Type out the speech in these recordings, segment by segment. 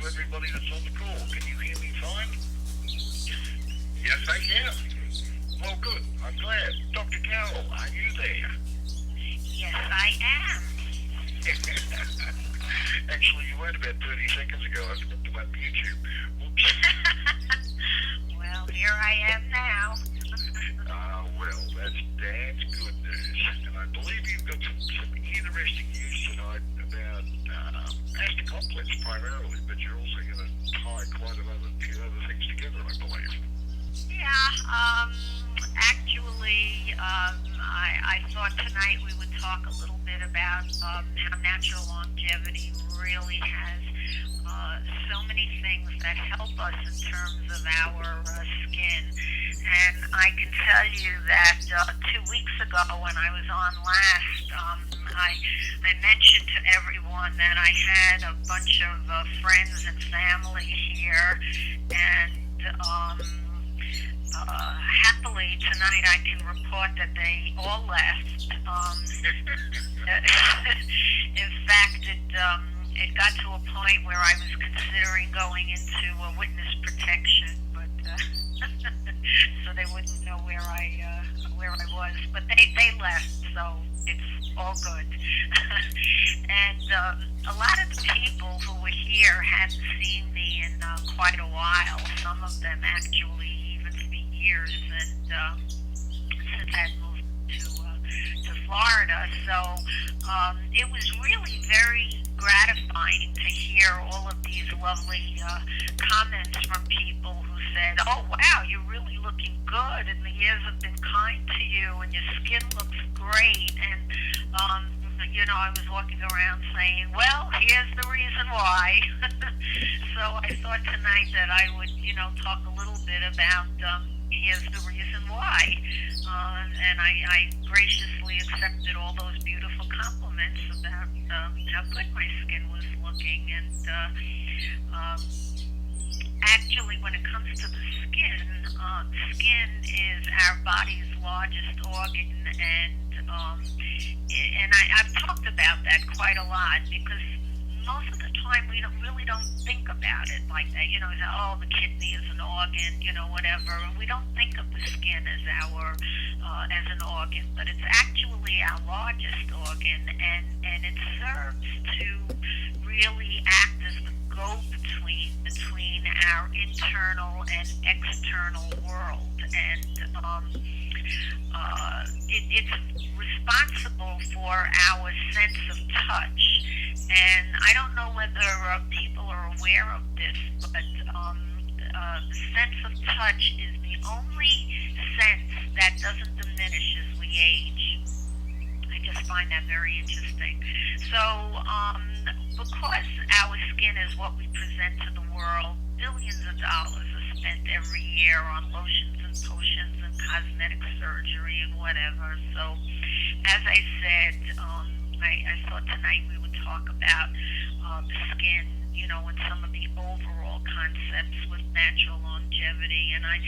everybody that's on the call. Can you hear me fine? Yes, I can. Well, good. I'm glad. Dr. Carol, are you there? Yes, I am. Actually, you weren't about 30 seconds ago. I forgot to unmute you. Whoops. Well, here I am now. Well, that's good news. And I believe you've got some interesting news tonight about Master Complex primarily, but you're also going to tie quite a few other things together, I believe. Yeah, actually, I thought tonight we would talk a little bit about how natural longevity really has so many things that help us in terms of our skin. And I can tell you that 2 weeks ago when I was on last, I mentioned to everyone that I had a bunch of friends and family here, and happily tonight I can report that they all left. In fact, it got to a point where I was considering going into witness protection, but so they wouldn't know where I was. But they left, so it's all good. And a lot of the people who were here hadn't seen me in quite a while. Some of them actually even for years, and since I moved to Florida, so it was really very gratifying to hear all of these lovely comments from people who said, "Oh wow, you're really looking good, and the years have been kind to you, and your skin looks great." And I was walking around saying, "Well, here's the reason why." So I thought tonight that I would, talk a little bit about here's the reason why. And I graciously accepted all those beautiful compliments about how good my skin was looking. And actually, when it comes to the skin is our body's largest organ, and I've talked about that quite a lot because most of the time we really don't think about it like that. Oh, the kidney is an organ, whatever. And we don't think of the skin as as an organ, but it's actually our largest organ, and it serves to really act as the go-between between our internal and external world, and it's responsible for our sense of touch. And I don't know whether people are aware of this, but the sense of touch is the only sense that doesn't diminish as we age. I just find that very interesting. So, because our skin is what we present to the world, billions of dollars are spent every year on lotions and potions and cosmetic surgery and whatever. So, as I said, I thought tonight we would talk about the skin, and some of the overall concepts with natural longevity. And I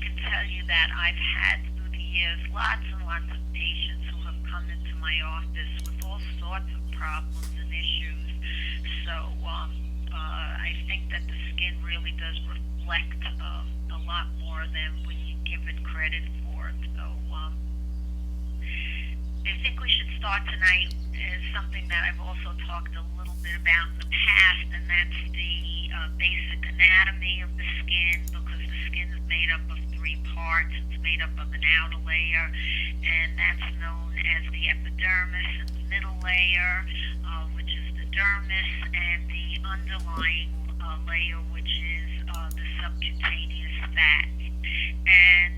can tell you that I've had through the years lots and lots of patients who have come into my office with all sorts of problems and issues. So I think that the skin really does reflect a lot more than we give it credit for. So I think we should start tonight is something that I've also talked a little bit about in the past, and that's the basic anatomy of the skin, because the skin is made up of three parts. It's made up of an outer layer, and that's known as the epidermis, and the middle layer, which is the dermis, and the underlying layer, which is the subcutaneous fat. And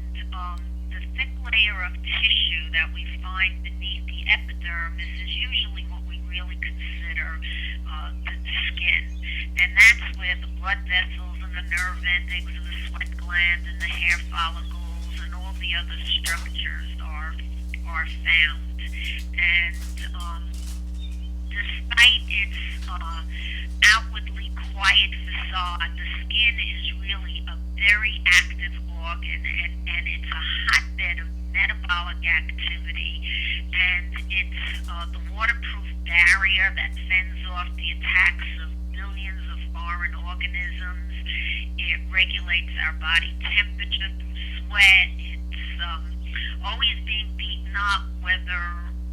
the thick layer of tissue that we find beneath the epidermis is usually what we really consider the skin. And that's where the blood vessels and the nerve endings and the sweat gland and the hair follicles and all the other structures are found. And despite its outwardly quiet facade, the skin is really a very active organ, and it's a hotbed of metabolic activity, and it's the waterproof barrier that fends off the attacks of billions of foreign foreign organisms. It regulates our body temperature through sweat. It's always being beaten up, whether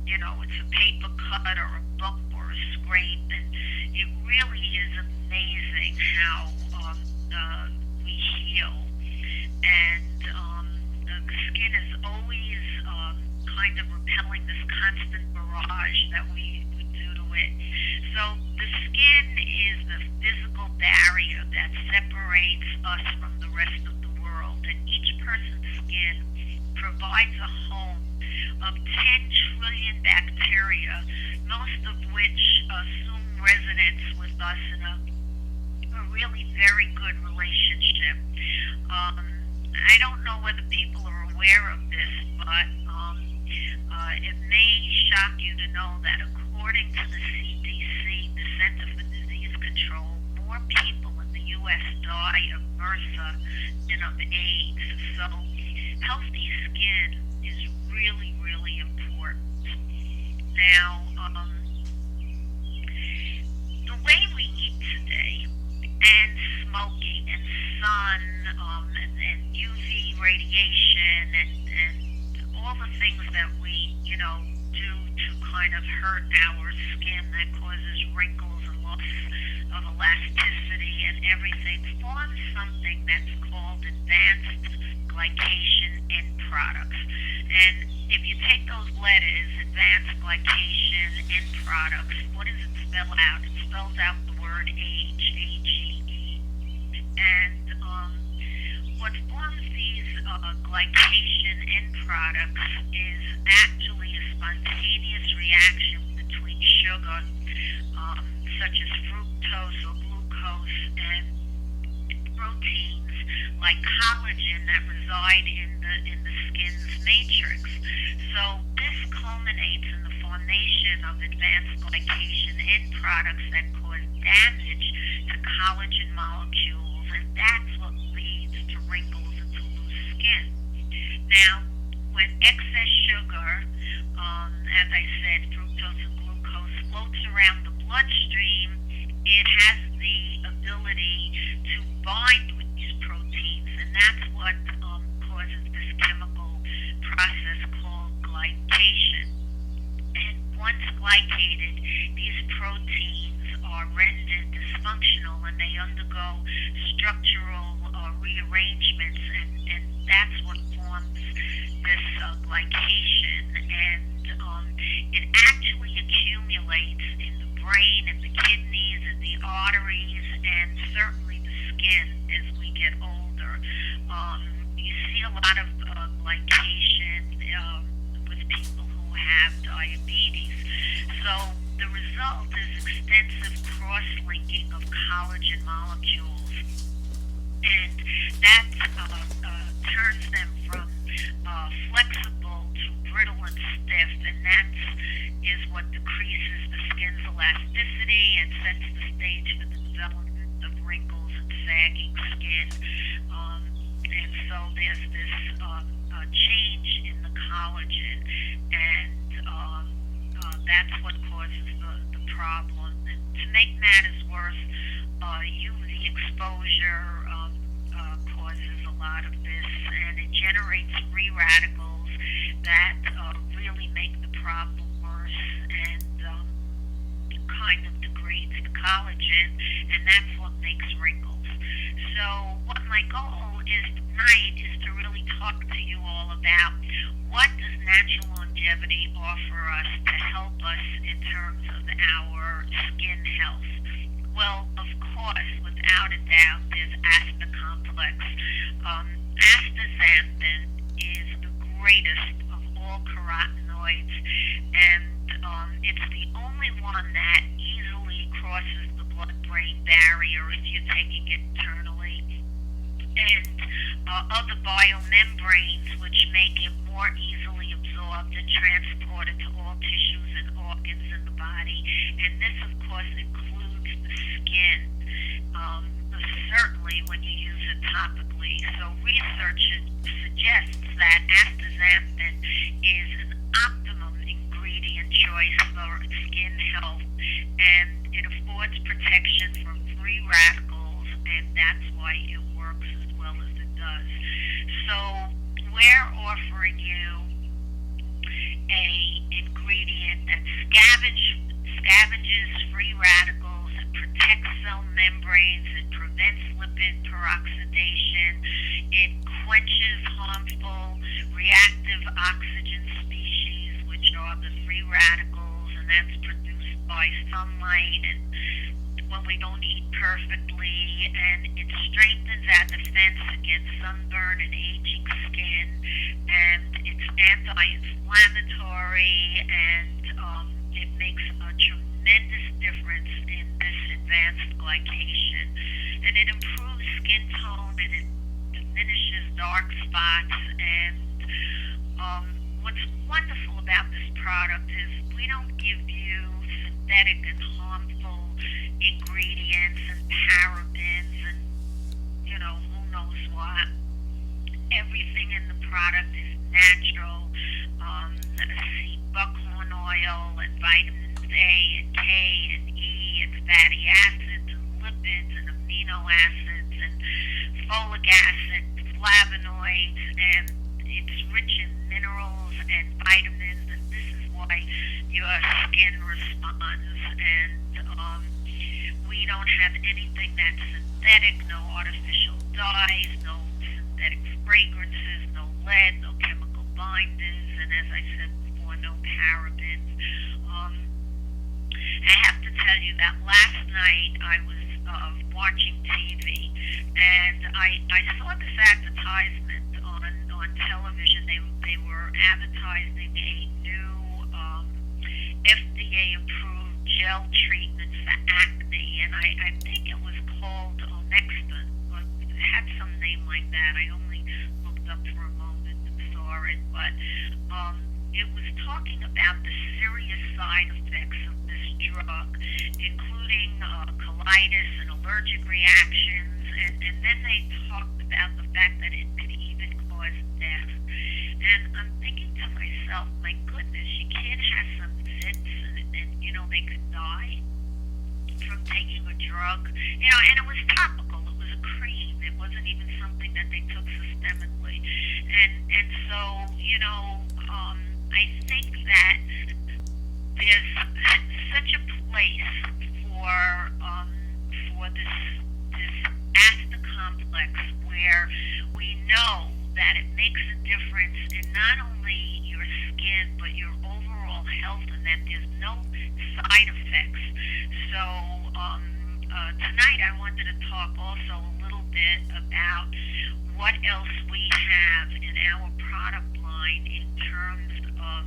it's a paper cut or a bump or a scrape, and it really is amazing how we heal. And the skin is always kind of repelling this constant barrage that we do to it. So the skin is the physical barrier that separates us from the rest of the world, and each person's skin provides a home of 10 trillion bacteria, most of which assume residence with us in a really very good relationship. I don't know whether people are aware of this, but it may shock you to know that according to the CDC, the Center for Disease Control, more people in the U.S. die of MRSA than of AIDS. So healthy skin is really, really important. Now, the way we eat today, and smoking, and sun, and UV radiation, and all the things that we, do to kind of hurt our skin that causes wrinkles and loss of elasticity and everything, forms something that's called advanced glycation end products. And if you take those letters, advanced glycation end products, what does it spell out? It spells out the word age, A-G-E. And what forms these glycation end products is actually a spontaneous reaction between sugar, such as fructose or glucose, and proteins like collagen that reside in the skin's matrix. So this culminates in the formation of advanced glycation end products that cause damage to collagen molecules, and that's what leads to wrinkles and to loose skin. Now, when excess sugar, as I said, fructose and glucose, floats around the bloodstream, it has the ability to bind with these proteins, and that's what causes this chemical process called glycation. And once glycated, these proteins are rendered dysfunctional, and they undergo structural rearrangements, and that's what forms this glycation. And it actually accumulates in the brain and the kidneys and the arteries and certainly the skin as we get older. You see a lot of glycation with people who have diabetes. So the result is extensive cross-linking of collagen molecules, and that turns them from flexible to brittle and stiff, and that is what decreases the skin's elasticity and sets the stage for the development of wrinkles and sagging skin. And so there's this change in the collagen, and that's what causes the problem. And to make matters worse, UV exposure causes a lot of this, and it generates free radicals that really make the problem worse, and kind of degrades the collagen, and that's what makes wrinkles. So what my goal is tonight is to really talk to you all about what does natural longevity offer us to help us in terms of our skin health. Well, of course, without a doubt, there's Aspa Complex. Astaxanthin is the greatest of all carotenoids, and it's the only one that easily crosses the blood-brain barrier if you're taking it internally, and other biomembranes which make it more easily absorbed and transported to all tissues and organs in the body. And this, of course, includes the skin, certainly when you use it topically. So research suggests that astaxanthin is an optimum ingredient choice for skin health, and it affords protection from free radicals that's why it works as well as it does. So we're offering you a ingredient that scavenges free radicals, it protects cell membranes, it prevents lipid peroxidation, it quenches harmful reactive oxygen species, which are the free radicals, and that's produced by sunlight and when we don't eat perfectly, and it strengthens our defense against sunburn and aging skin, and it's anti-inflammatory, and it makes a tremendous difference in this advanced glycation, and it improves skin tone, and it diminishes dark spots, and what's wonderful about this product is we don't give you synthetic and harmful ingredients and parabens and who knows what. Everything in the product is natural. See buckhorn oil and vitamins A and K and E and fatty acids and lipids and amino acids and folic acid, flavonoids, and it's rich in minerals and vitamins, and this is why your skin responds. And we don't have anything that's synthetic, no artificial dyes, no synthetic fragrances, no lead, no chemical binders, and as I said before, no parabens. I have to tell you that last night I was watching TV, and I saw this advertisement on television. They were advertising a new FDA-approved gel treatment for acne, and I think it was called Onexton, or it had some name like that. I only looked up for a moment and saw it, but it was talking about the serious side effects of this drug, including colitis and allergic reactions, and then they talked about the fact that it could even cause death. And I'm thinking to myself, my goodness, your kid has some fits, and they could die from taking a drug. And it was topical. It was a cream. It wasn't even something that they took systemically. And so, I think that there's such a place for this after complex where we know that it makes a difference in not only your skin but your overall health, and that there's no side effects. So tonight I wanted to talk also a little bit about what else we have in our product line in terms of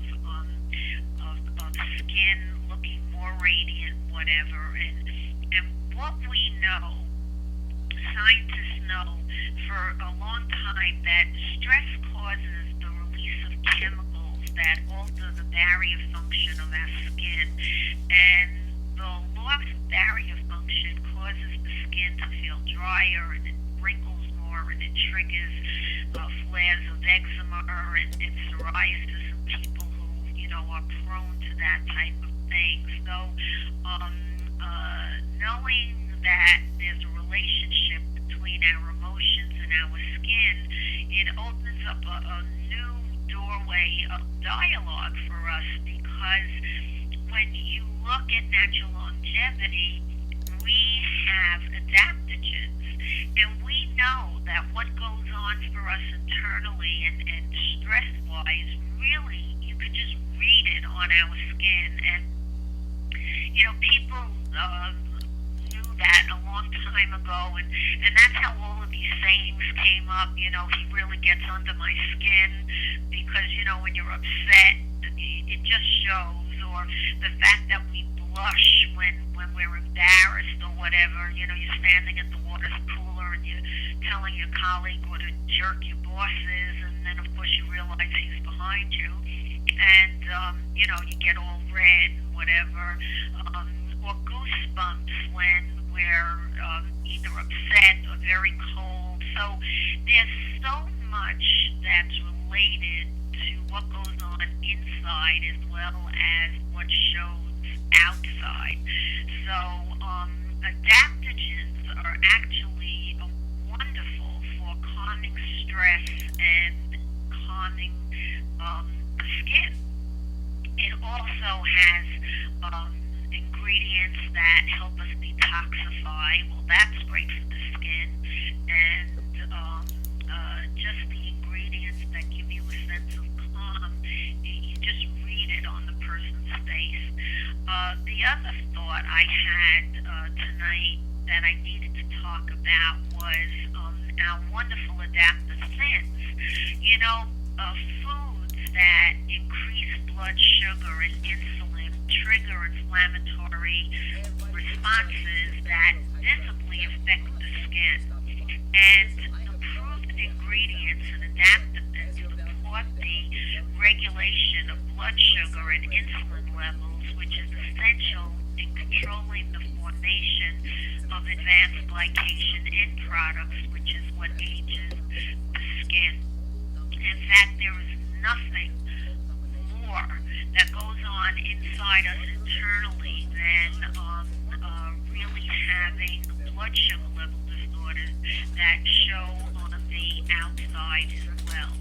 skin looking more radiant, whatever, and what we know. Scientists know for a long time that stress causes the release of chemicals that alter the barrier function of our skin, and the loss of barrier function causes the skin to feel drier, and it wrinkles more, and it triggers flares of eczema and psoriasis in people who are prone to that type of thing. So knowing that there's a relationship between our emotions and our skin, it opens up a new doorway of dialogue for us, because when you look at natural longevity, we have adaptogens, and we know that what goes on for us internally and stress-wise, really, you could just read it on our skin. And people knew that a long time ago, and that's how all of these sayings came up. He really gets under my skin because when you're upset, it just shows. Or the fact that we blush when we're embarrassed or whatever. You're standing at the water cooler and you're telling your colleague what a jerk your boss is, and then of course you realize he's behind you, and you get all red and whatever. Or goosebumps when we're either upset or very cold. So there's so much that's related to what goes on inside as well as what shows outside. So adaptogens are actually wonderful for calming stress and calming the skin. It also has ingredients that help us detoxify. Well, that's great for the skin, and just the ingredients that give you a sense of calm. You just read it on the person's face. The other thought I had tonight that I needed to talk about was our wonderful adaptive thins. You know, foods that increase blood sugar and insulin trigger inflammatory responses that visibly affect the skin. And the proven ingredients and adaptogens support the regulation of blood sugar and insulin levels, which is essential in controlling the formation of advanced glycation end products, which is what ages the skin. In fact, there is nothing more that goes on inside us internally than really having blood sugar level disorders that show on the outside as well.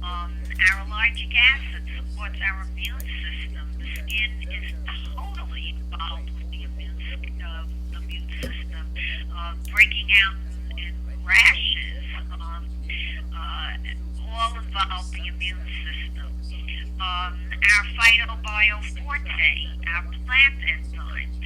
Our allergic acid supports our immune system. The skin is totally involved with the immune system, breaking out in rashes, all involve the immune system. Our phytobioforte, our plant enzymes,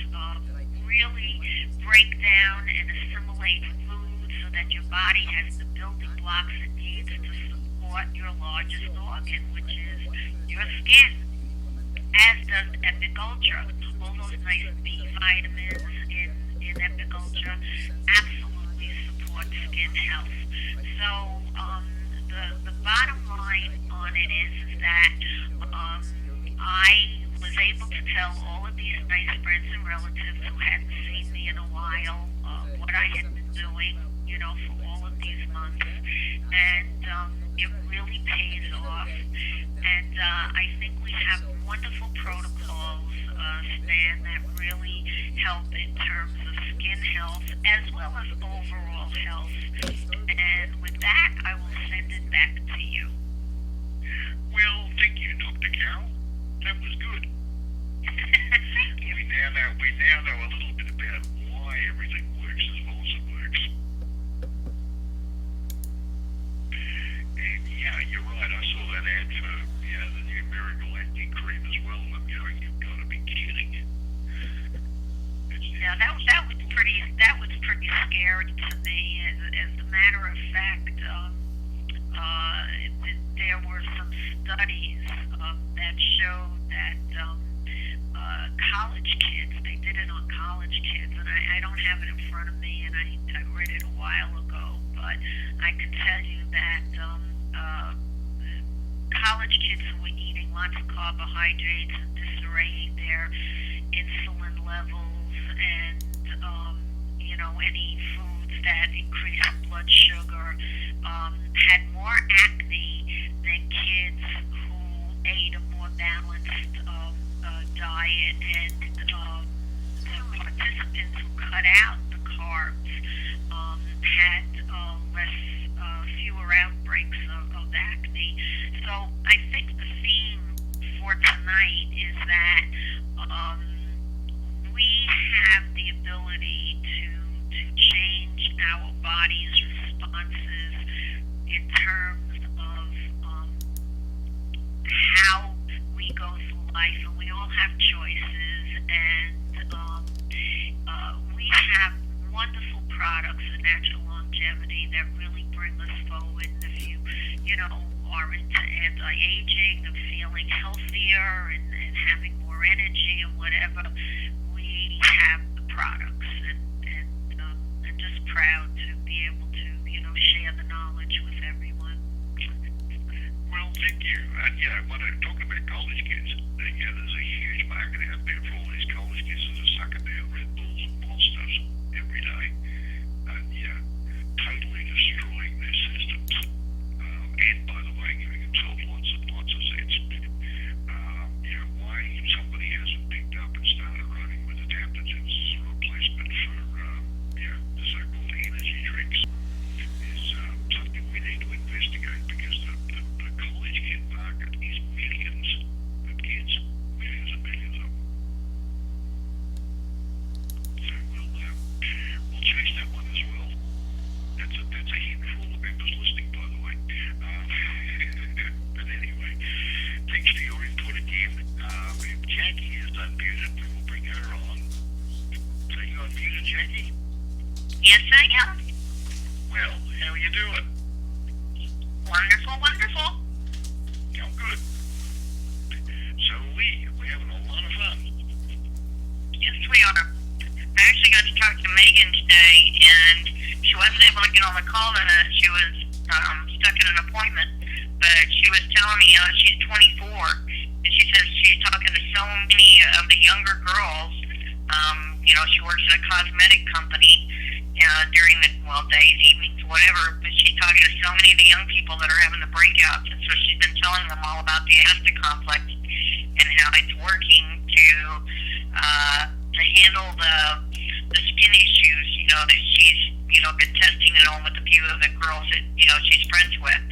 really break down and assimilate food so that your body has the building blocks it needs to support your largest organ, which is your skin, as does Epiculture. All those nice B vitamins in Epiculture absolutely support skin health. So the bottom line on it is that I was able to tell all of these nice friends and relatives who hadn't seen me in a while what I had been doing, you know, for all of these months, and it really pays off. And I think we have wonderful protocols, Stan, that really help in terms of skin health as well as overall health. And with that, I will send it back to you. Well, thank you, Dr. Carroll. That was good. Thank you. We now know a little bit about why everything works as well as it works. And yeah, you're right. I saw that ad for the new Miracle Acne Cream as well. And I'm going, you've got to be kidding. Yeah, that was pretty scary to me. As a matter of fact, there were some studies that showed that college kids, they did it on college kids, and I don't have it in front of me, and I read it a while ago, but I can tell you that college kids who were eating lots of carbohydrates and disarraying their insulin levels and any foods that increase blood sugar had more acne than kids who ate a more balanced diet, and participants who cut out the carbs had fewer outbreaks of acne. So I think the theme for tonight is that we have the ability to change our body's responses in terms of how we go through life, and we all have choices, and we have wonderful products in Natural Longevity that really bring us forward. If you are into anti-aging and feeling healthier and having more energy and whatever, we have the products, and just proud to be able to share the knowledge with everyone. Well, thank you. When I talk about college kids, there's a huge market out there for all these college kids that are sucking down Red Bulls and Monsters every day, and totally destroying their systems. And by the way, giving themselves lots and lots of sense. Why somebody hasn't picked up and started running with adaptogens as a replacement for that one as well. That's a hint for all the members listening, by the way. But anyway, thanks for your input again. If Jackie is unmuted, we will bring her on. So you unmuted, Jackie? Yes, I am. Well, how are you doing? Wonderful, wonderful. I'm good. So we're having a lot of fun. Yes, we are. I actually got to talk to Megan today, and she wasn't able to get on the call tonight. She was stuck at an appointment, but she was telling me, she's 24, and she says she's talking to so many of the younger girls. She works at a cosmetic company during the days, evenings, whatever. But she's talking to so many of the young people that are having the breakouts, and so she's been telling them all about the ASTA complex and how it's working to handle the skin issues. That she's been testing it on with a few of the girls that she's friends with.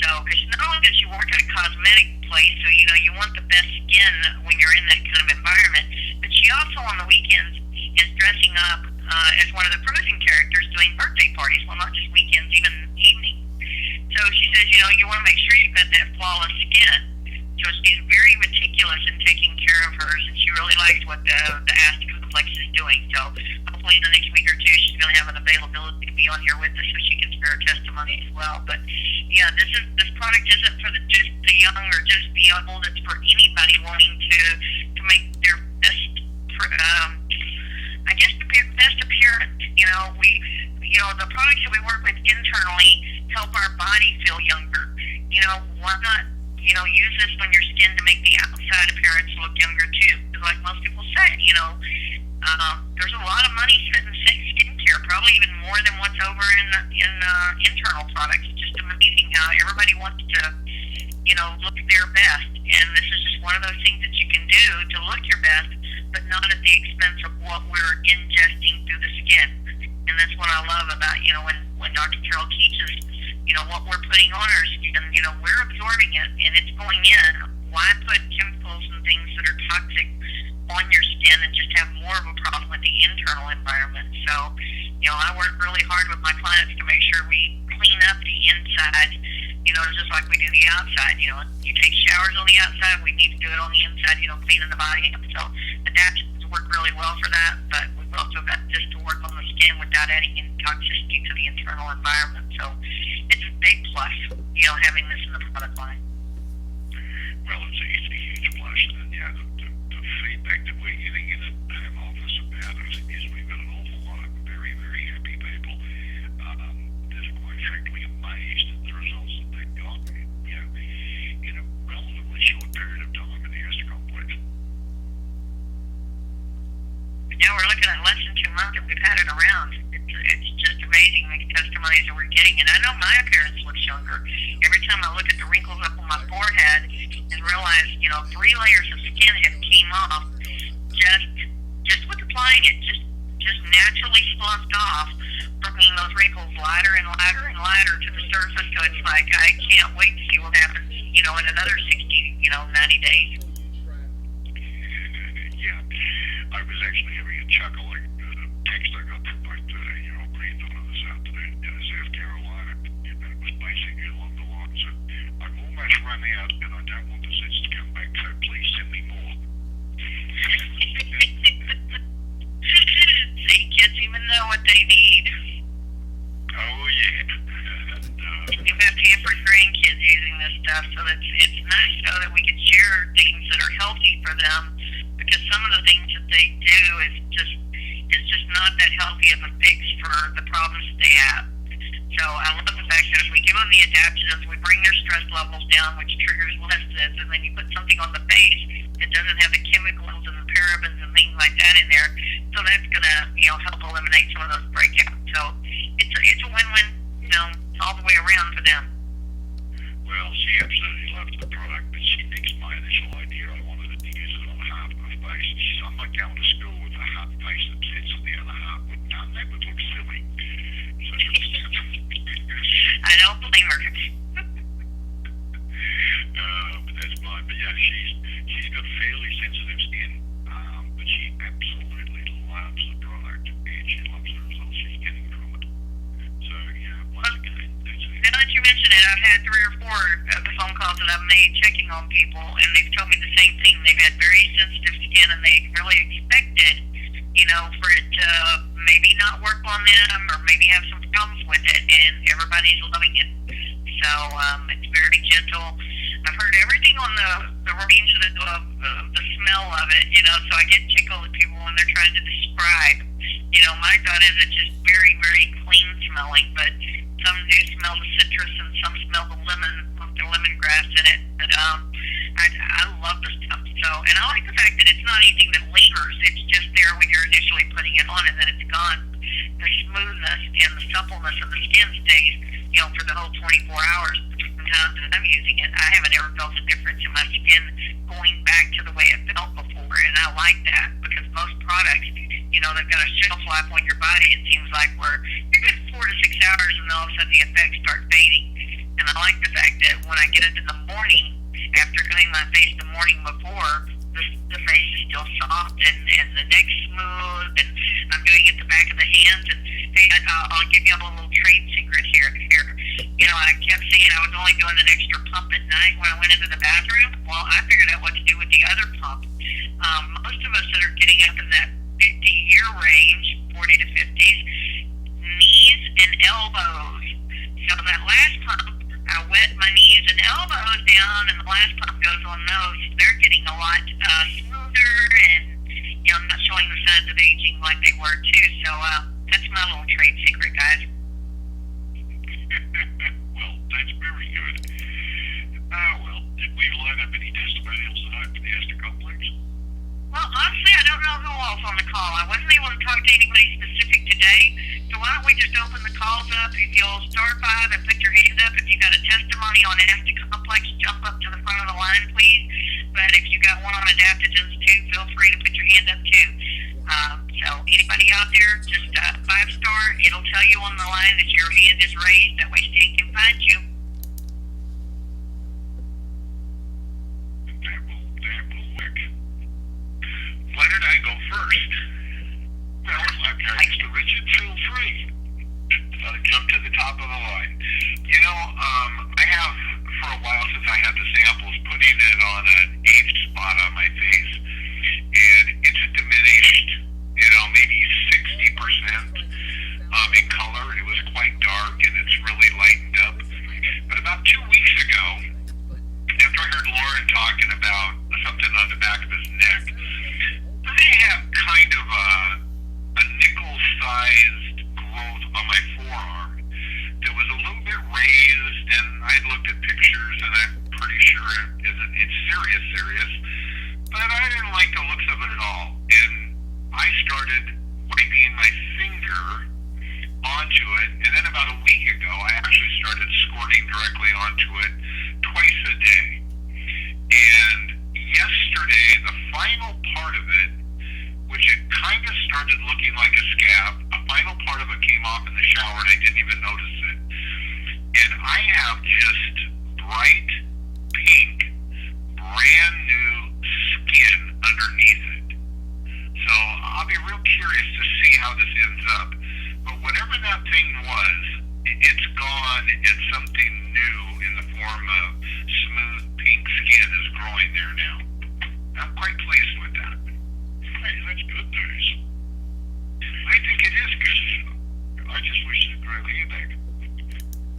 So, because not only does she work at a cosmetic place, so you want the best skin when you're in that kind of environment, but she also on the weekends is dressing up as one of the Frozen characters doing birthday parties. Well, not just weekends, even evening. So she says, you want to make sure you've got that flawless skin. So she's very meticulous in taking care of hers, and she really likes what the ASTA complex is doing. So hopefully in the next week or two, she's going to have an availability to be on here with us so she can spare her testimony as well. But yeah, this product isn't for just the young or just the old. It's for anybody wanting to make their best, best appearance. The products that we work with internally help our body feel younger. Why not, use this on your skin to make the outside appearance look younger too? Because like most people say, there's a lot of money spent in skincare, probably even more than what's over in internal products. It's just amazing how everybody wants to, look their best. And this is just one of those things that you can do to look your best, but not at the expense of what we're ingesting through the skin. And that's what I love about, when Dr. Carol teaches, what we're putting on our skin, we're absorbing it and it's going in. Why put chemicals and things that are toxic on your skin and just have more of a problem with the internal environment? So, I work really hard with my clients to make sure we clean up the inside, just like we do the outside. You take showers on the outside, we need to do it on the inside, cleaning the body up. So adaptogens work really well for that, but we've also got this to work on the skin without adding any toxicity to the internal environment. So it's a big plus, having this in the product line. Well, it's a huge plus, and yeah, the feedback that we're getting in the home office about it is we've got an awful lot of very, very happy people that are quite frankly amazed at the results that they've got, in a relatively short period of time in the ASTA complex. Yeah, we're looking at less than 2 months that we've had it around. It's just amazing the testimonies that we're getting. And I know my appearance looks younger. Every time I look at the wrinkles up on my forehead and realize, 3 layers of skin have came off just with applying it, just naturally sloughed off, bringing those wrinkles lighter and lighter and lighter to the surface. So it's like, I can't wait to see what happens, in another 60, 90 days. Yeah, I was actually having a chuckle at a text I got from my 13-year-old granddaughter this afternoon in South Carolina, and it was basically along the lines of, I've almost run out and I don't want the zits to come back, so please send me more. See, kids even know what they need. Oh, yeah. And you have pampered grandkids using this stuff, so it's nice so that we can share things that are healthy for them, because some of the things that they do is just not that healthy of a fix for the problems that they have. So I love the fact that if we give them the adaptogens, we bring their stress levels down, which triggers less zits, and then you put something on the base that doesn't have the chemicals and the parabens and things like that in there. So that's gonna help eliminate some of those breakouts. So it's a win-win, all the way around for them. Well, she absolutely loves the product, but she thinks my initial idea, I wanted her to use it on half my face. She said, I'm not going to school with a half face that sits on the other half. No, that would look silly. So I don't blame her. but that's fine. But yeah, she's got fairly sensitive skin, but she absolutely loves the product, and she loves the results she's getting from mention it, I've had 3 or 4 of the phone calls that I've made checking on people, and they've told me the same thing. They've had very sensitive skin, and they really expected, for it to maybe not work on them or maybe have some problems with it, and everybody's loving it. So it's very gentle. I've heard everything on the range of the smell of it, so I get tickled at people when they're trying to describe. My thought is it's just very, very clean smelling, but some do smell the citrus and some smell the lemon with the lemongrass in it. But I love the stuff. So, and I like the fact that it's not anything that lingers. It's just there when you're initially putting it on, and then it's gone. The smoothness and the suppleness of the skin stays, for the whole 24 hours. Times that I'm using it, I haven't ever felt a difference in my skin going back to the way it felt before, and I like that because most products, they've got a shelf life on your body. It seems like where you're good 4 to 6 hours, and then all of a sudden the effects start fading. And I like the fact that when I get it in the morning, after cleaning my face the morning before, the face is still soft and the neck's smooth, and I'm doing it the back of the hands. And hey, I'll give you a little trade secret here. I kept saying I was only doing an extra pump at night when I went into the bathroom. Well, I figured out what to do with the other pump. Most of us that are getting up in that 50-year range, 40 to 50s, knees and elbows. So that last pump, I wet my knees and elbows down, and the last pump goes on those. They're getting a lot smoother, and not showing the signs of aging like they were too. So that's my little trade secret, guys. Well, that's very good. Did we line up any testimonials tonight for the Ester Complex? Well, honestly, I don't know who else on the call. I wasn't able to talk to anybody specific today, so why don't we just open the calls up? If you'll star 5 and put your hand up, if you got a testimony on Ester Complex, jump up to the front of the line, please. But if you got one on adaptogens too, feel free to put your hand up too. So anybody out there, just 5-star, it'll tell you on the line that your hand is raised. That way Stan can find you. That will work. Why did I go first? Well, I'm next to Richard. Feel free. Jump to the top of the line. I have, for a while since I had the samples, putting it on an aged spot on my face, and it's diminished, maybe 60% in color. It was quite dark, and it's really lightened up. But about 2 weeks ago, after I heard Lauren talking about something on the back of his neck, I have kind of a nickel-sized growth on my forearm that was a little bit raised, and I looked at pictures, and I'm pretty sure it's serious, but I didn't like the looks of it at all, and I started wiping my finger onto it, and then about a week ago, I actually started squirting directly onto it twice a day. And yesterday, the final part of it, which it kind of started looking like a scab, a final part of it came off in the shower, and I didn't even notice it. And I have just bright pink, brand new skin underneath it. So I'll be real curious to see how this ends up. But whatever that thing was, it's gone, and something new in the form of smooth pink skin is growing there now. I'm quite pleased with that. Hey, that's good news. I think it is good. I just wish it grew hair back.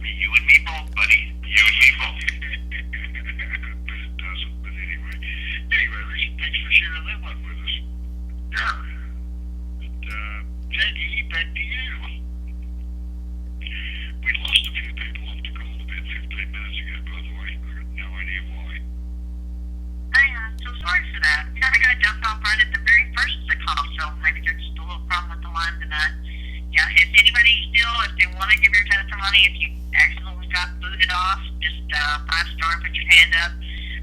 You and me both, buddy. You and me both. But it doesn't. But anyway, Richard, thanks for sharing that one with us. Sure. But, Jackie, back to you. We lost a few people off the call about 15 minutes ago, by the way. I got no idea why. I'm so sorry for that. I got jumped off right at the very first of the call, so maybe there's just a little problem with the line tonight. Yeah, if anybody if they want to give your testimony, if you accidentally got booted off, just 5-star, put your hand up.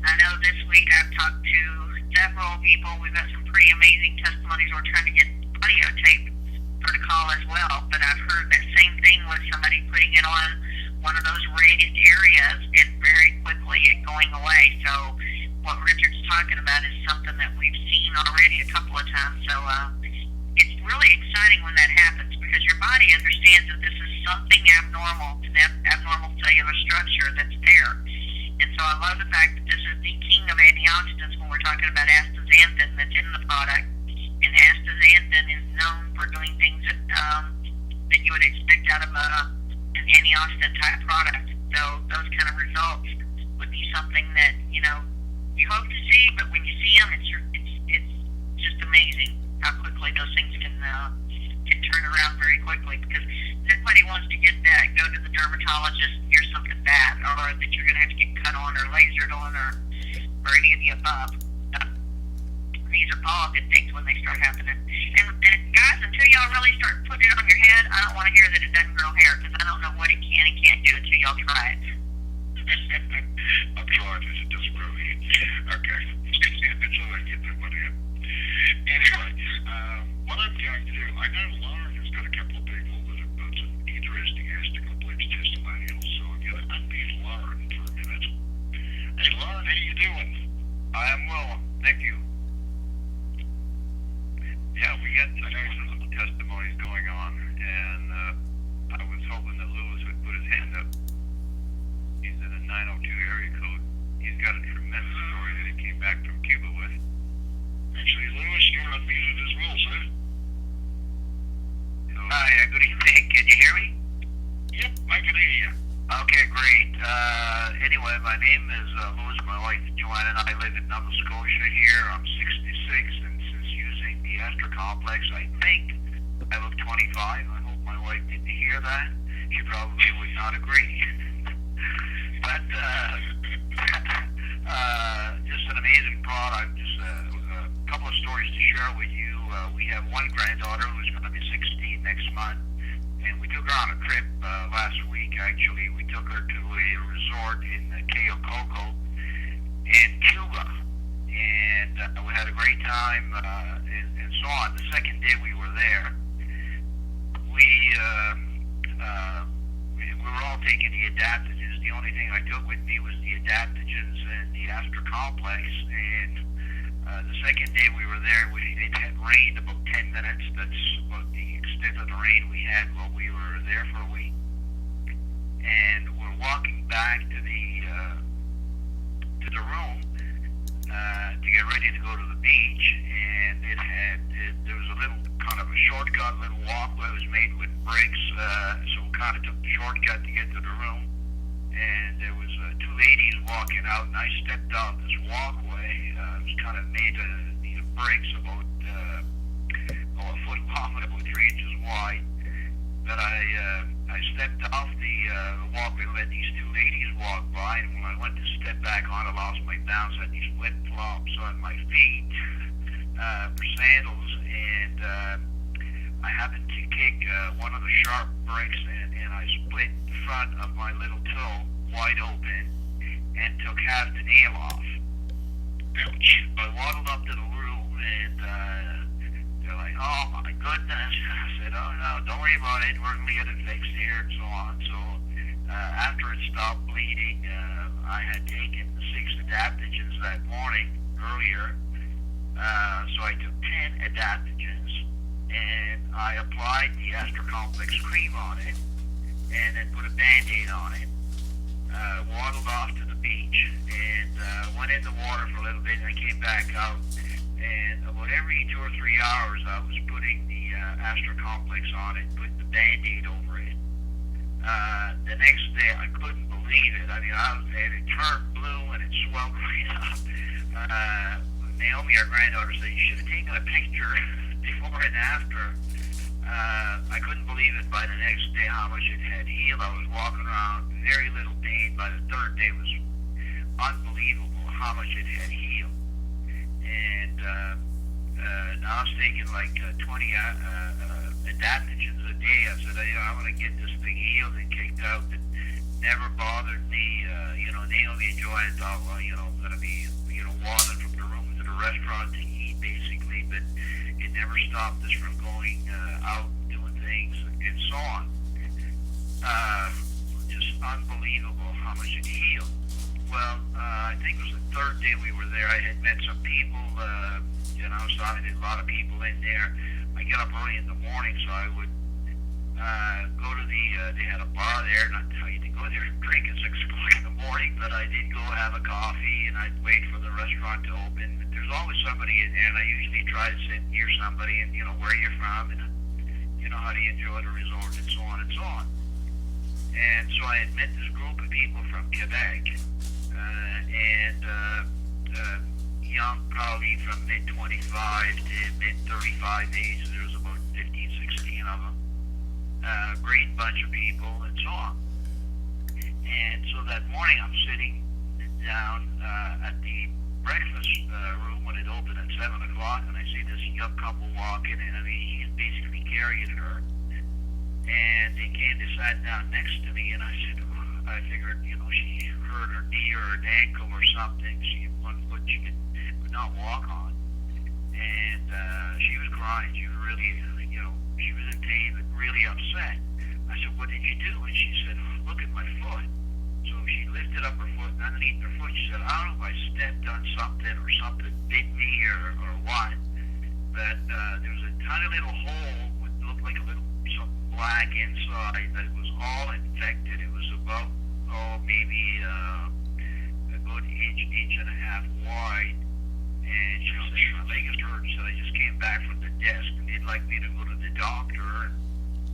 I know this week I've talked to several people. We've got some pretty amazing testimonies. We're trying to get audio tape for the call as well, but I've heard that same thing with somebody putting it on one of those raised areas and very quickly it going away. So what Richard's talking about is something that we've seen already a couple of times. So it's really exciting when that happens because your body understands that this is something abnormal, an abnormal cellular structure that's there. And so I love the fact that this is the king of antioxidants when we're talking about astaxanthin that's in the product. And astaxanthin is known for doing things that you would expect out of an antioxidant type product. So those kind of results would be something that, you know, you hope to see, but when you see them, it's just amazing how quickly those things can turn around very quickly because nobody wants to get that, go to the dermatologist, hear something bad, or that you're going to have to get cut on or lasered on or any of the above. These are all good things when they start happening. And guys, until y'all really start putting it on your head, I don't want to hear that it doesn't grow hair because I don't know what it can and can't do until y'all try it. I'm trying this. It doesn't grow here. Okay. That's all I get from what happened. Anyway, what I'm going to do, I know Lauren has got a couple of people that have got some interesting Astacomplex testimonials, so I'm going to unmute Lauren for a minute. Hey, Lauren, how you doing? I am well, thank you. Yeah, we got some testimonies going on, and I was hoping that Lewis would put his hand up. He's in a 902 area code. He's got a tremendous story that he came back from Cuba with. Actually, Lewis, you're unmuted as well, sir. So, Hi, good evening. Can you hear me? Yep, I can hear you. Okay, great. Anyway, my name is Louis. My wife Joanne and I live in Nova Scotia here. I'm 66, and since using the Astra Complex, I think I look 25. I hope my wife didn't hear that. She probably would not agree. But just an amazing product. Just a couple of stories to share with you. We have one granddaughter who's going to be 16 next month, and we took her on a trip last week. Actually, we took her to a resort in Cayo Coco in Cuba, and we had a great time and so on. The second day we were there, we were all taking the adaptogens. The only thing I took with me was the adaptogens and the Astra Complex. And the second day we were there, it had rained about 10 minutes. That's about the extent of the rain we had while we were there for a week. And we're walking back to the room to get ready to go to the beach. And there was a little kind of a shortcut, little walkway. It was made with bricks, so we kind of took the shortcut to get to the room. And there was two ladies walking out, and I stepped off this walkway. It was kind of made of these bricks about a foot long and about 3 inches wide. But I stepped off the walkway and let these two ladies walk by, and when I went to step back on, I lost my balance. I had these flip-flops on my feet for sandals, and I happened to kick one of the sharp bricks, and I split the front of my little toe wide open and took half the nail off. Ouch. I waddled up to the room, and they're like, "Oh my goodness!" I said, "Oh no, don't worry about it. We're gonna get it fixed here," and so on. So after it stopped bleeding, I had taken 6 adaptogens that morning earlier. So I took 10 adaptogens, and I applied the Astra Complex cream on it, and then put a Band-Aid on it. Waddled off to the beach, and went in the water for a little bit, and I came back out. And about every 2 or 3 hours, I was putting the Astra Complex on it, putting the Band-Aid over it. The next day, I couldn't believe it. I mean, it turned blue and it swelled right up. Naomi, our granddaughter, said, "You should have taken a picture before and after." I couldn't believe it by the next day how much it had healed. I was walking around, very little pain. By the third day, it was unbelievable how much it had healed. And now I was taking like 20 adaptogens a day. I said, I want to get this thing healed and kicked out. It never bothered me. Naomi and Joanne thought, well, I'm going to be, walking from the room to the restaurant to eat, basically. But it never stopped us from going out, doing things, and so on. Just unbelievable how much it healed. Well, I think it was the third day we were there. I had met some people, so I had a lot of people in there. I get up early in the morning, so I would go to they had a bar there, not tell you to go there and drink at 6 o'clock in the morning, but I did go have a coffee, and I'd wait for the restaurant to open. There's always somebody in there, and I usually try to sit near somebody and, where you're from, and, how do you enjoy the resort, and so on and so on. And so I had met this group of people from Quebec, young, probably from mid-25 to mid-35 age. There was about 15, 16 of them. Great bunch of people, and so on. And so that morning I'm sitting down at the breakfast room when it opened at 7 o'clock, and I see this young couple walking in. I mean, he's basically carrying her. And they came to sat down next to me, and I said, I figured, she hurt her knee or an ankle or something. She had one foot she could not walk on. And she was crying. She was really, she was in pain, but really upset. I said, what did you do? And she said, look at my foot. So she lifted up her foot, and underneath her foot, she said, I don't know if I stepped on something or something bit me or what, but there was a tiny little hole with looked like a little something black inside, but it was all infected. It was about, maybe a good inch and a half wide. And she said, my leg is hurt. She said, I just came back from the desk, and they'd like me to go to the doctor. And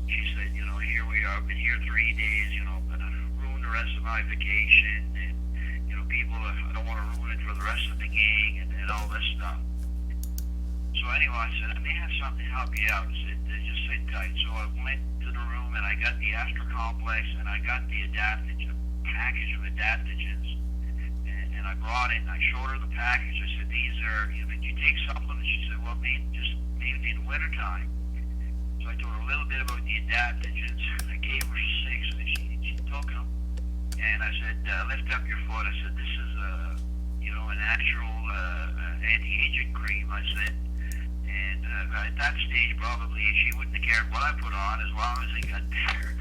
she said, here we are. I've been here 3 days, but I ruined the rest of my vacation. And, people, I don't want to ruin it for the rest of the gang and all this stuff. So anyway, I said, I may have something to help you out. I said, just sit tight. So I went to the room, and I got the Astra Complex, and I got the adaptogen, package of adaptogens. And I brought it, and I showed her the package. I said, these are, did you take supplements? She said, well, maybe in the wintertime. So I told her a little bit about the adaptogens. I gave her 6, and she took them. And I said, lift up your foot. I said, this is a natural anti-aging cream. I said, and at that stage, probably she wouldn't have cared what I put on as long as it got better.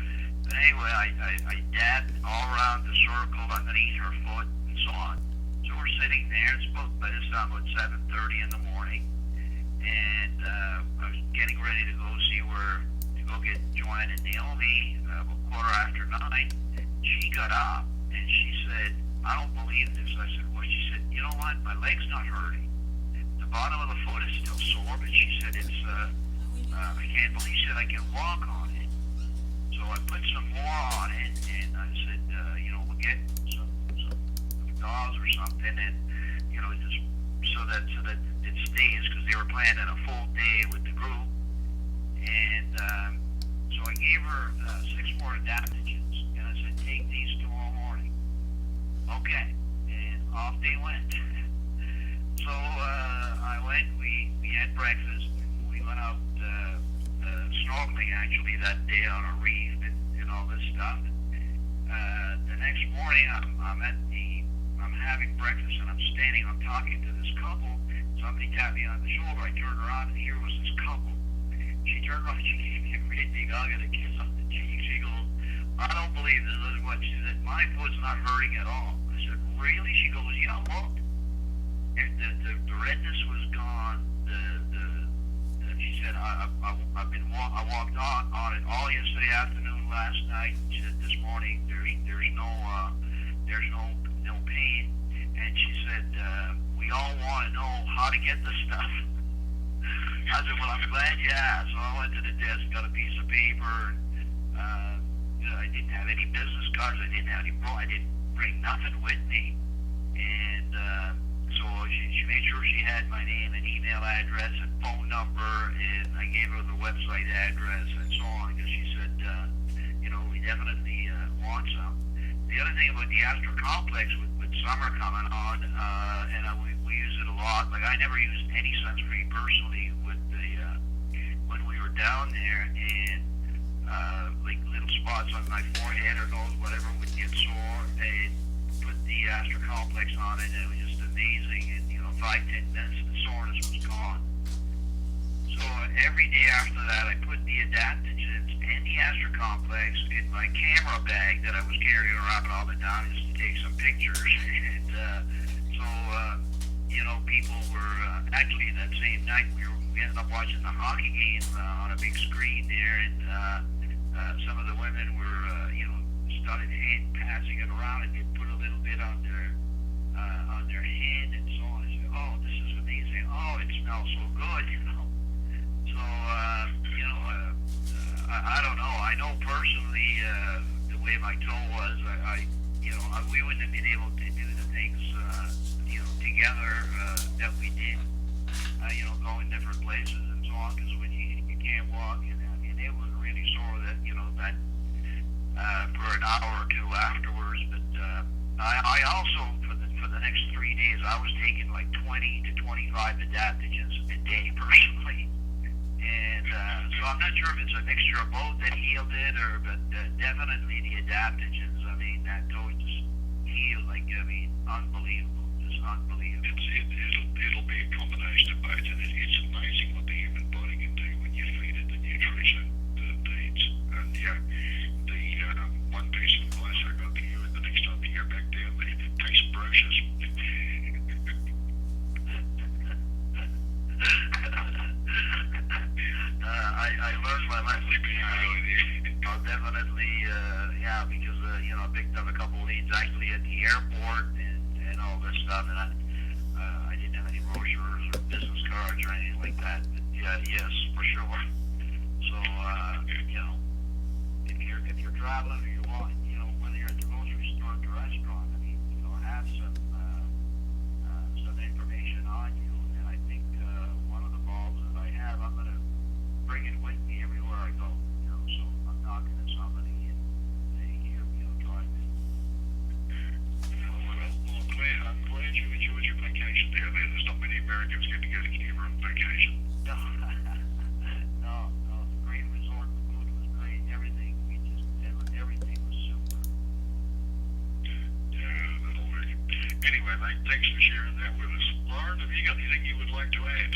But anyway, I dabbed all around the circle underneath her foot and so on. So we're sitting there. It's about, by this time, about 7:30 in the morning. And I was getting ready to go get Joanne and Naomi about 9:15. She got up and she said, I don't believe this. I said, well, she said, you know what? My leg's not hurting. The bottom of the foot is still sore, but she said, I can't believe, she said, I can walk on it. So I put some more on it, and I said, we'll get some gauze or something, and, just so that it stays, because they were planning a full day with the group. And so I gave her 6 more adaptogens, and I said, take these tomorrow morning. Okay. And off they went. So I went, we had breakfast, we went out snorkeling actually that day on a reef and all this stuff. The next morning I'm having breakfast, and I'm talking to this couple. Somebody tapped me on the shoulder. I turned around, and here was this couple. She turned around, she gave me a great big hug and a kiss on the cheek. She goes, I don't believe this is what she said. My foot's not hurting at all. I said, really? She goes, yeah, look. And the redness was gone. She said, I walked on it all yesterday afternoon, last night. She said, this morning there's no pain. And she said, we all want to know how to get this stuff. I said, well, I'm glad you asked. So I went to the desk, got a piece of paper. I didn't have any business cards. I didn't bring nothing with me. And so she made sure she had my name and email address and phone number, and I gave her the website address and so on, because she said, we definitely want some. The other thing about the Astra Complex, with summer coming on, and we use it a lot. Like, I never used any sunscreen personally when we were down there, and like little spots on my forehead or nose, whatever, would get sore, and put the Astra Complex on it, and it was just amazing. And 5-10 minutes, the soreness was gone. So every day after that, I put the adaptogens and the Astra Complex in my camera bag that I was carrying around all the time just to take some pictures. And people were actually that same night we ended up watching the hockey game on a big screen there, and some of the women were started passing it around, and they put a little bit on their hand and so on. I said, "Oh, this is amazing! Oh, it smells so good!" So I don't know. I know personally the way my toe was, we wouldn't have been able to do the things together that we did. Going different places and so on, because when you can't walk, and it was really sore that for an hour or two afterwards. But I also for the next 3 days I was taking like 20 to 25 adaptogens a day personally, and so I'm not sure if it's a mixture of both that healed it, but definitely the adaptogens. I mean, that toe just healed unbelievable, just unbelievable. It'll be a combination of both, and it's amazing what the human body can do when you feed it the nutrition that it needs. And the one piece of advice I got for you, and the next time you go back down there, take some brochures. I learned my lesson. I'll definitely, because I picked up a couple of leads actually at the airport and all this stuff, and I didn't have any brochures or business cards or anything like that. But yes, for sure. So if you're traveling or you're walking, whether you're at the grocery store or the restaurant, have some information on you. And I think one of the balls that I have, I'm gonna bring it with me everywhere I go. So I'm talking to somebody and saying, here, try this. I'm glad you enjoyed your vacation there. There's not many Americans get to go to Cuba on vacation. No, it's a great resort. The food was great. Everything was super. Yeah, that'll work. Anyway, mate, thanks for sharing that with us. Lauren, have you got anything you would like to add?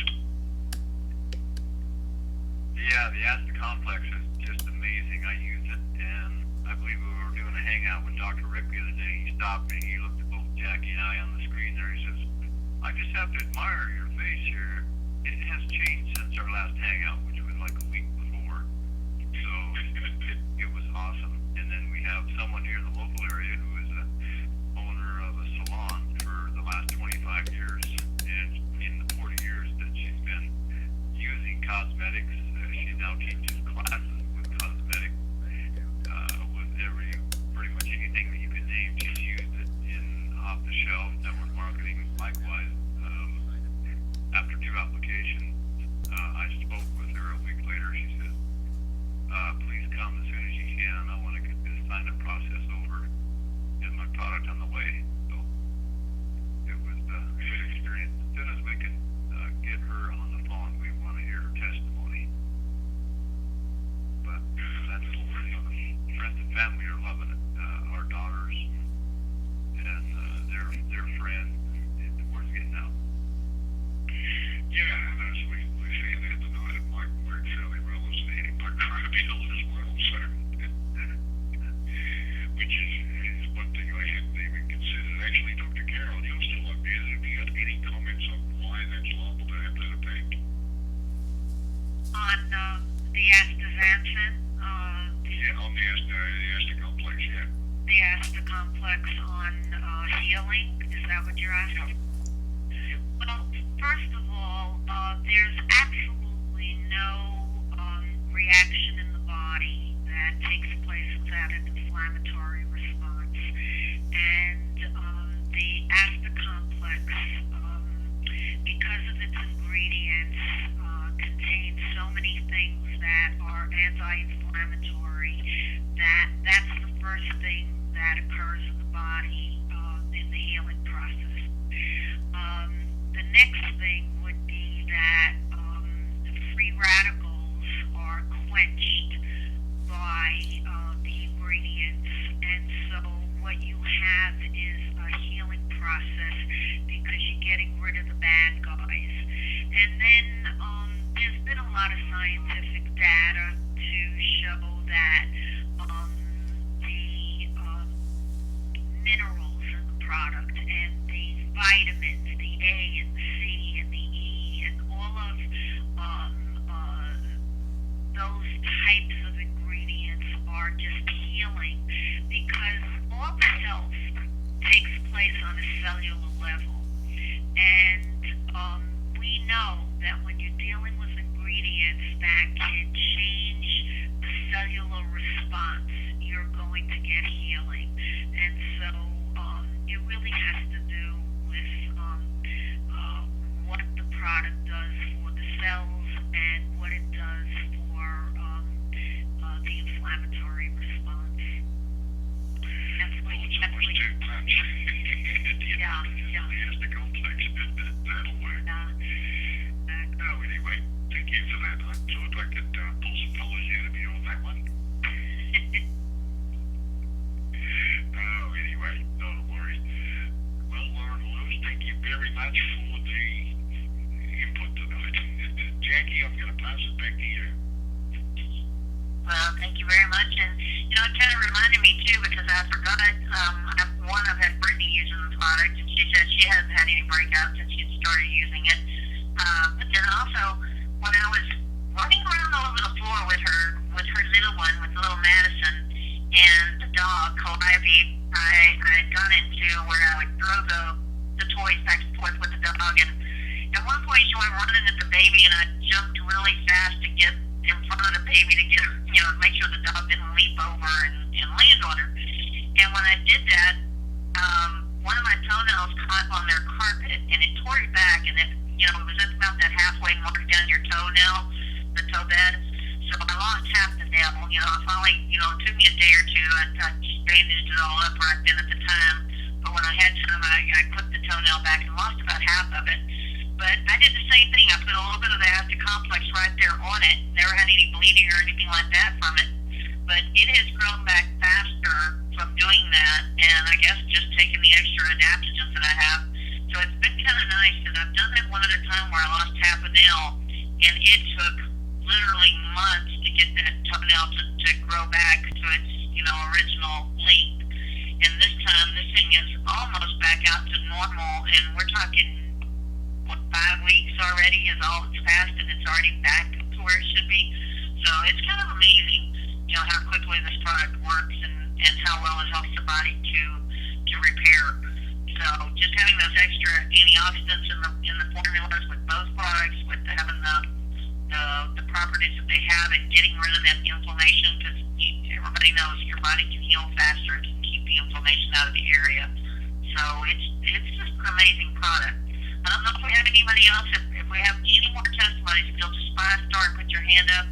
Yeah, the Asta Complex is just amazing. I use it, and I believe we were doing a hangout with Dr. Rick the other day. He stopped me. He looked at both Jackie and I on the screen there. He says, "I just have to admire your face here. It has changed since our last hangout, which was like a week before." So it was awesome. And then we have someone here in the local area who is a owner of a salon for the last 25 years, and in the 40 years that she's been using cosmetics, she now teaches classes with cosmetics, with pretty much anything that you can name. She's used it in off-the-shelf network marketing. Likewise, after 2 applications, I spoke with her a week later. She said, "Please come as soon as you can. I want to get this sign-up process over and my product on the way." So it was a good experience. As soon as we can get her on the phone, we want to hear her testimony. But that's friends and family are loving it. Our daughters and their friends. The word's getting out. Yeah, and as we found out tonight, it might work fairly well as an antimicrobial as well, so which is one thing I hadn't even considered. Actually, Dr. Carroll, you're still on mute. Have you got any comments on why that's liable to have that effect? On the astaxanthin, Yeah, on the Asta Complex, yeah. the Asta Complex on healing. Is that what you're asking? Well, first of all, there's absolutely no reaction in the body that takes place without an inflammatory response. And the Asta Complex, because of its ingredients, contains so many things that are anti-inflammatory that's the first thing that occurs in the body in the healing process. The next thing would be that the free radicals are quenched by the ingredients, and so what you have is a healing process because you're getting rid of the bad guys. And then there's been a lot of scientific data to show that the minerals in the product and the vitamins, the A and the C and the E and all of those types of ingredients are just healing because all health takes place on a cellular level. And we know that when you're dealing with ingredients that can change the cellular response, you're going to get healing. And so it really has to do with what the product does for the cells and what it does for the inflammatory response. That's what you have to do. Yeah. Has the complex bit that'll work. Oh, anyway, thank you for that. I thought I could pull some colors out of you on that one. Oh, anyway, not a worry. Well, Lauren Lewis, thank you very much for the input tonight. Jackie, I'm going to pass it back to you. Well, thank you very much. And, you know, it kind of reminded me, too, because I forgot, I've had Brittany using the product, and she said she hasn't had any breakouts since she started using it. But then also, when I was running around all over the floor with her little one, with little Madison, and the dog, Calliope, I had gone into where I would throw the toys back and forth with the dog, and at one point she went running at the baby, and I jumped really fast to get in front of the baby to get her, you know, make sure the dog didn't leap over and land on her. And when I did that, one of my toenails caught on their carpet, and it tore it back, and it, you know, it was at about that halfway mark down your toenail, the toe bed. So I lost half the nail. You know, finally, you know, it took me a day or two. I bandaged it all up right then at the time. But when I had time, I clipped the toenail back and lost about half of it. But I did the same thing. I put a little bit of the Aztec complex right there on it. Never had any bleeding or anything like that from it. But it has grown back faster from doing that, and I guess just taking the extra adaptogens that I have. So it's been kind of nice, and I've done that one at a time where I lost half a nail, and it took literally months to get that toenail to grow back to its, you know, original length. And this time, this thing is almost back out to normal, and we're talking, 5 weeks already is all that's passed, and it's already back to where it should be. So it's kind of amazing, you know, how quickly this product works and how well it helps the body to repair. So just having those extra antioxidants in the formulas with both products, with having the properties that they have, and getting rid of that inflammation, because everybody knows your body can heal faster, it can keep the inflammation out of the area. So it's just an amazing product. I don't know if we have anybody else. If we have any more testimonies, still just 5-star and put your hand up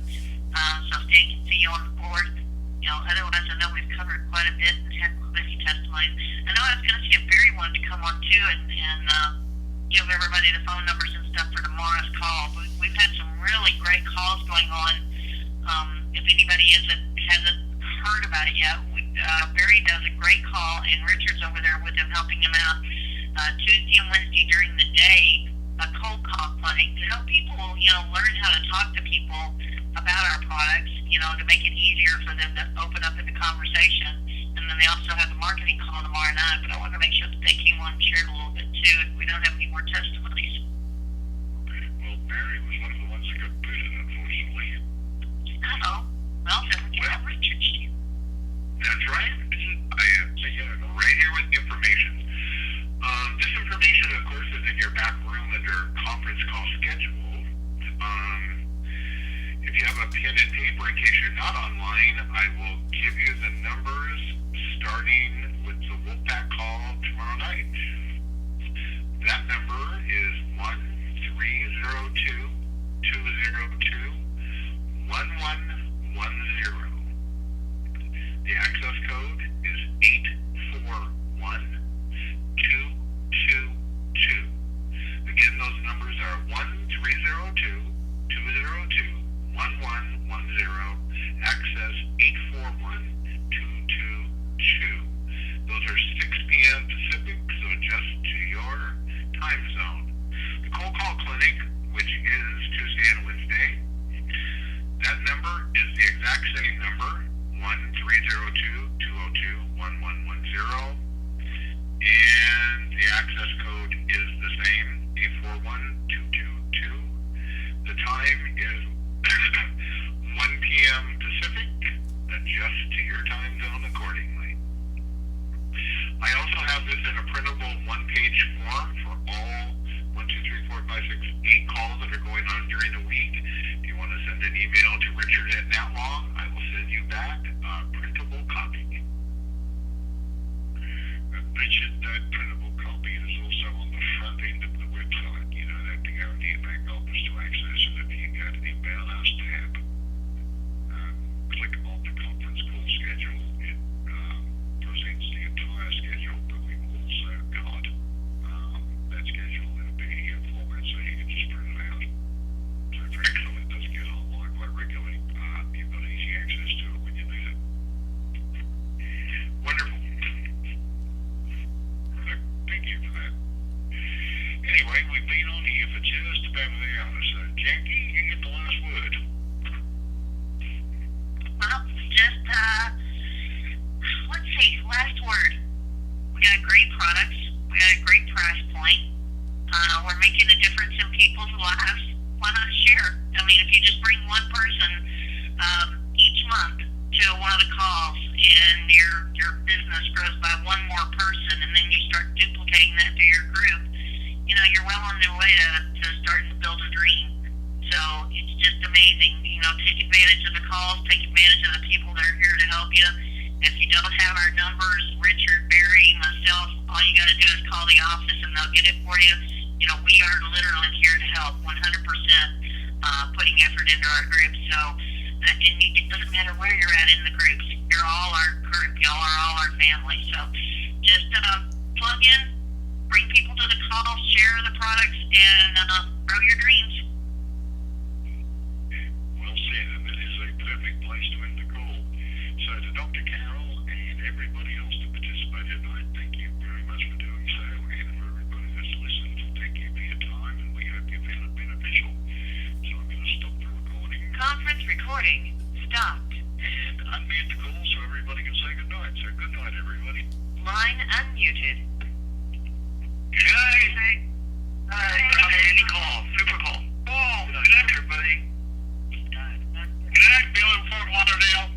so Stan can see you on the board. You know, otherwise I know we've covered quite a bit and had many testimonies. I know I was going to see if Barry wanted to come on too and give everybody the phone numbers and stuff for tomorrow's call. But we've had some really great calls going on. If anybody hasn't heard about it yet, Barry does a great call, and Richard's over there with him helping him out. Tuesday and Wednesday during the day, a cold call clinic to help people, you know, learn how to talk to people about our products, you know, to make it easier for them to open up into conversation. And then they also have the marketing call tomorrow night, but I wanted to make sure that they came on and shared a little bit too if we don't have any more testimonies. Well, Barry was one of the ones that got booted, unfortunately. Uh-oh. Well, then we can have Richard. That's right. I am right here with the information. This information, of course, is in your back room under conference call schedule. If you have a pen and paper, in case you're not online, I will give you the numbers starting with the Wolfpack call tomorrow night. That number is 1-302-202-1110. The access code is 841-222. Again, those numbers are 1-302-202-1110, access 841-222. Those are 6 p.m. Pacific, so adjust to your time zone. The cold call clinic, which is Tuesday and Wednesday, that number is the exact same number, 1-302-202-1110, and the access code is the same, 841222. The time is 1 p.m. Pacific. Adjust to your time zone accordingly. I also have this in a printable one-page form for all 1, 2, 3, 4, 5, 6, 8 calls that are going on during the week. If you want to send an email to Richard at Natlong, I will send you back a printable copy. Richard, that printable copy is also on the front end of the website. You don't have to go to your back office to access it. If you go to the About Us tab, click on the conference call schedule, it presents the entire schedule, but we've also got that schedule in a PDF format, so you can just print it out. So for example, it doesn't get online quite regularly. You've got easy access to it when you need it. Wonderful. Thank you for that. Anyway, we've been on here for just about an hour, so Jackie, you get the last word. Well, just, let's see, last word. We got great products. We got a great price point. We're making a difference in people's lives. Why not share? I mean, if you just bring one person each month to one of the calls and your business grows by one more person and then you start duplicating that to your group, you know, you're well on your way to starting to build a dream. So it's just amazing. You know, take advantage of the calls, take advantage of the people that are here to help you. If you don't have our numbers, Richard, Barry, myself, all you got to do is call the office and they'll get it for you. You know, we are literally here to help 100%, putting effort into our groups. So, and it doesn't matter where you're at in the groups. You're all our group. Y'all are all our family. So just plug in, bring people to the call, share the products, and grow your dreams. Well said, and that is a perfect place to end the call. So to Dr. Carroll and everybody else that participated tonight, thank you very much for doing so, and for everybody that's listened, thank you for your time, and we hope you found it beneficial. So I'm going to stop the recording Conference recording stopped. and unmute the call so everybody can say good night. So good night, everybody. Line unmuted. Good night. Any call, super call. Oh, good night, everybody. Good night, Bill in Fort Lauderdale.